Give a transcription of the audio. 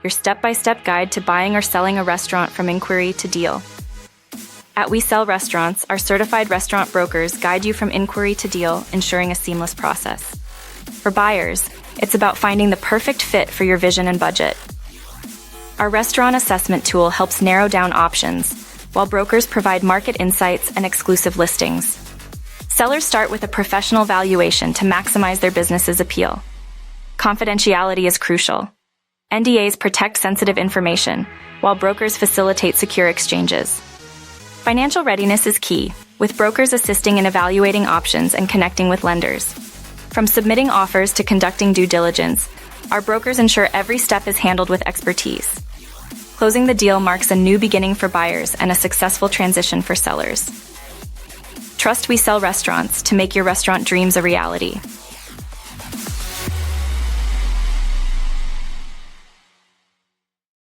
your step-by-step guide to buying or selling a restaurant from inquiry to deal. At We Sell Restaurants, our certified restaurant brokers guide you from inquiry to deal, ensuring a seamless process. For buyers, it's about finding the perfect fit for your vision and budget. Our restaurant assessment tool helps narrow down options, while brokers provide market insights and exclusive listings. Sellers start with a professional valuation to maximize their business's appeal. Confidentiality is crucial. NDAs protect sensitive information, while brokers facilitate secure exchanges. Financial readiness is key, with brokers assisting in evaluating options and connecting with lenders. From submitting offers to conducting due diligence, our brokers ensure every step is handled with expertise. Closing the deal marks a new beginning for buyers and a successful transition for sellers. Trust We Sell Restaurants to make your restaurant dreams a reality.